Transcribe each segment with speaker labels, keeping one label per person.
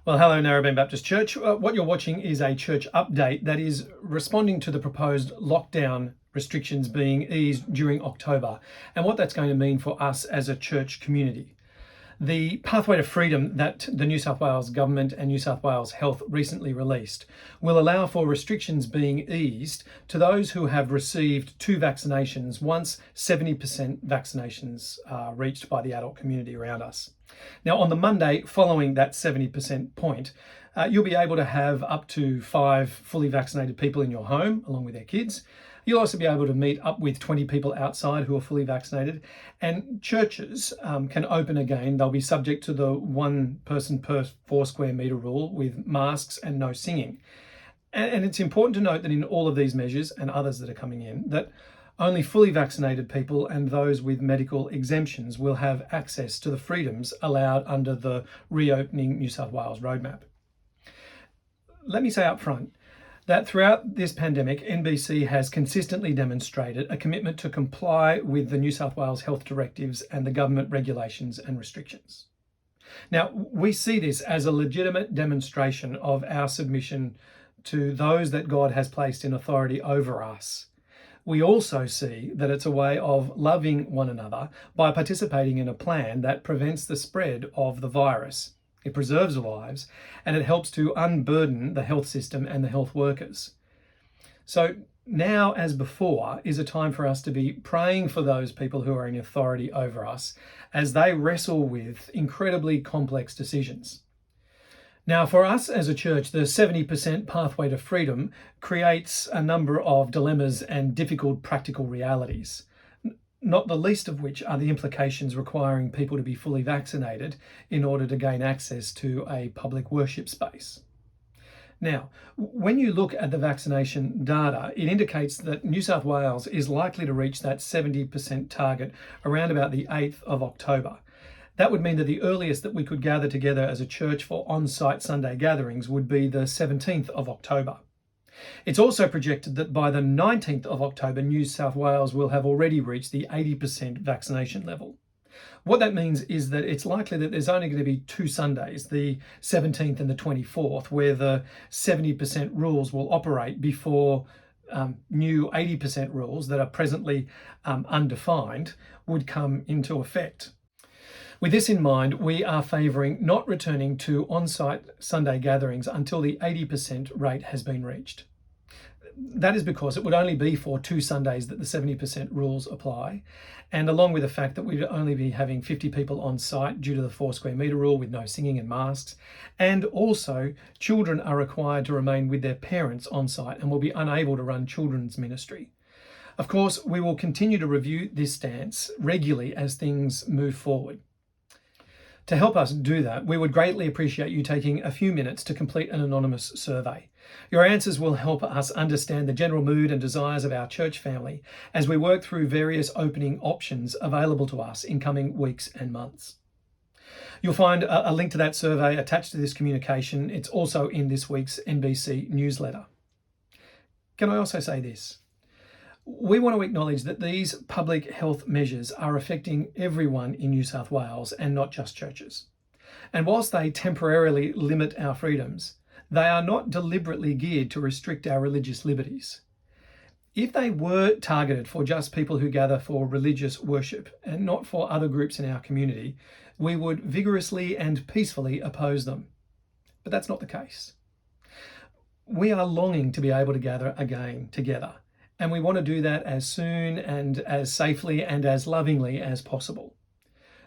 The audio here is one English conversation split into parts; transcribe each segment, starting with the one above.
Speaker 1: Well, hello, Narrabeen Baptist Church. What you're watching is a church update that is responding to the proposed lockdown restrictions being eased during October and what that's going to mean for us as a church community. The pathway to freedom that the New South Wales Government and New South Wales Health recently released will allow for restrictions being eased to those who have received 2 vaccinations once 70% vaccinations are reached by the adult community around us. Now, on the Monday following that 70% point, you'll be able to have up to 5 fully vaccinated people in your home along with their kids. You'll also be able to meet up with 20 people outside who are fully vaccinated, and churches can open again. They'll be subject to the 1 person per 4 square metre rule with masks and no singing. And it's important to note that in all of these measures and others that are coming in, that only fully vaccinated people and those with medical exemptions will have access to the freedoms allowed under the Reopening New South Wales Roadmap. Let me say up front that throughout this pandemic, NBC has consistently demonstrated a commitment to comply with the New South Wales health directives and the government regulations and restrictions. Now, we see this as a legitimate demonstration of our submission to those that God has placed in authority over us. We also see that it's a way of loving one another by participating in a plan that prevents the spread of the virus. It preserves lives and it helps to unburden the health system and the health workers. So now, as before, is a time for us to be praying for those people who are in authority over us as they wrestle with incredibly complex decisions. Now, for us as a church, the 70% pathway to freedom creates a number of dilemmas and difficult practical realities, not the least of which are the implications requiring people to be fully vaccinated in order to gain access to a public worship space. Now, when you look at the vaccination data, it indicates that New South Wales is likely to reach that 70% target around about the 8th of October. That would mean that the earliest that we could gather together as a church for on-site Sunday gatherings would be the 17th of October. It's also projected that by the 19th of October, New South Wales will have already reached the 80% vaccination level. What that means is that it's likely that there's only going to be 2 Sundays, the 17th and the 24th, where the 70% rules will operate before new 80% rules that are presently undefined would come into effect. With this in mind, we are favouring not returning to on-site Sunday gatherings until the 80% rate has been reached. That is because it would only be for 2 Sundays that the 70% rules apply, and along with the fact that we'd only be having 50 people on site due to the 4 square metre rule with no singing and masks, and also children are required to remain with their parents on site and will be unable to run children's ministry. Of course, we will continue to review this stance regularly as things move forward. To help us do that, we would greatly appreciate you taking a few minutes to complete an anonymous survey. Your answers will help us understand the general mood and desires of our church family as we work through various opening options available to us in coming weeks and months. You'll find a link to that survey attached to this communication. It's also in this week's NBC newsletter. Can I also say this? We want to acknowledge that these public health measures are affecting everyone in New South Wales and not just churches. And whilst they temporarily limit our freedoms, they are not deliberately geared to restrict our religious liberties. If they were targeted for just people who gather for religious worship and not for other groups in our community, we would vigorously and peacefully oppose them. But that's not the case. We are longing to be able to gather again together. And we want to do that as soon and as safely and as lovingly as possible.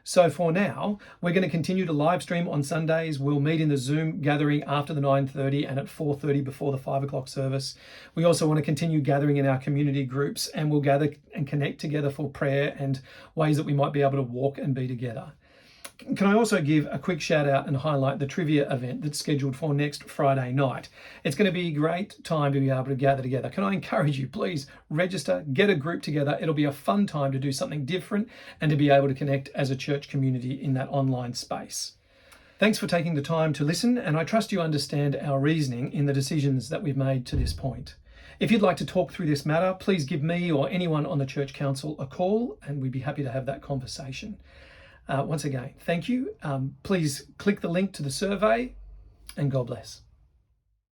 Speaker 1: So for now, we're going to continue to live stream on Sundays. We'll meet in the Zoom gathering after the 9:30 and at 4:30 before the 5 o'clock service. We also want to continue gathering in our community groups, and we'll gather and connect together for prayer and ways that we might be able to walk and be together. Can I also give a quick shout out and highlight the trivia event that's scheduled for next Friday night? It's going to be a great time to be able to gather together. Can I encourage you, please register, get a group together. It'll be a fun time to do something different and to be able to connect as a church community in that online space. Thanks for taking the time to listen, and I trust you understand our reasoning in the decisions that we've made to this point. If you'd like to talk through this matter, please give me or anyone on the Church Council a call, and we'd be happy to have that conversation. Once again, thank you. Please click the link to the survey and God bless.